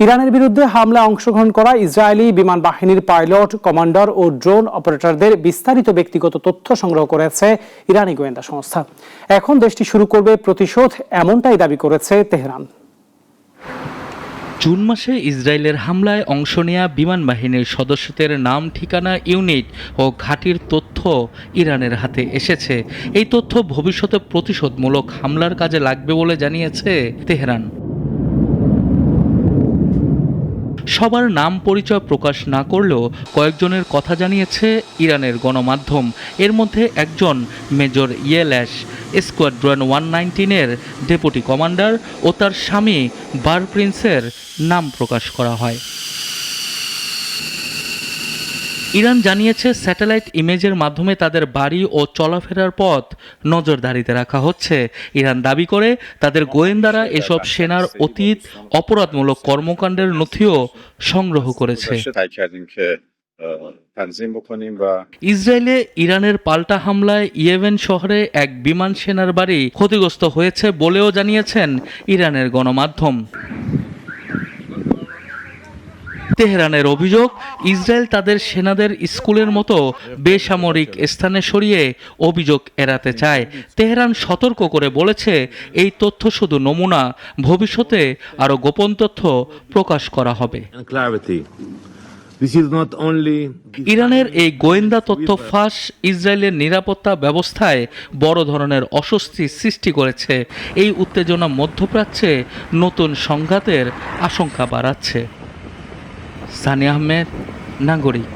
ইরানের বিরুদ্ধে হামলায় অংশগ্রহণ করা ইসরায়েলি বিমান বাহিনীর পাইলট, কমান্ডার ও ড্রোন অপারেটরদের বিস্তারিত ব্যক্তিগত তথ্য সংগ্রহ করেছে ইরানি গোয়েন্দা সংস্থা। এখন দেশটি শুরু করবে প্রতিশোধ, এমনটাই দাবি করেছে তেহরান। জুন মাসে ইসরায়েলের হামলায় অংশ নেয়া বিমান বাহিনীর সদস্যদের নাম, ঠিকানা, ইউনিট ও ঘাঁটির তথ্য ইরানের হাতে এসেছে। এই তথ্য ভবিষ্যতে প্রতিশোধমূলক হামলার কাজে লাগবে বলে জানিয়েছে তেহরান। সবার নাম পরিচয় প্রকাশ না করলেও কয়েকজনের কথা জানিয়েছে ইরানের গণমাধ্যম। এর মধ্যে একজন মেজর ইয়েল্যাশ, স্কোয়াড্রন 119-এর ডেপুটি কমান্ডার ও তার স্বামী বার প্রিন্সের নাম প্রকাশ করা হয়। ইরান জানিয়েছে স্যাটেলাইট ইমেজের মাধ্যমে তাদের বাড়ি ও চলাফেরার পথ নজরদারিতে রাখা হচ্ছে। ইরান দাবি করে তাদের গোয়েন্দারা এসব সেনার অতীত অপরাধমূলক কর্মকাণ্ডের নথিও সংগ্রহ করেছে। ইসরায়েলে ইরানের পাল্টা হামলায় ইয়েমেন শহরে এক বিমান সেনার বাড়ি ক্ষতিগ্রস্ত হয়েছে বলেও জানিয়েছেন ইরানের গণমাধ্যম। তেহরানের অভিযোগ, ইসরায়েল তাদের সেনাদের স্কুলের মতো বেসামরিক স্থানে সরিয়ে অভিযোগ এড়াতে চায়। তেহরান সতর্ক করে বলেছে, এই তথ্য শুধু নমুনা, ভবিষ্যতে আরও গোপন তথ্য প্রকাশ করা হবে। ইরানের এই গোয়েন্দা তথ্য ফাঁস ইসরায়েলের নিরাপত্তা ব্যবস্থায় বড় ধরনের অস্বস্তি সৃষ্টি করেছে। এই উত্তেজনা মধ্যপ্রাচ্যে নতুন সংঘাতের আশঙ্কা বাড়াচ্ছে। সানি আহমেদ, নাগরিক।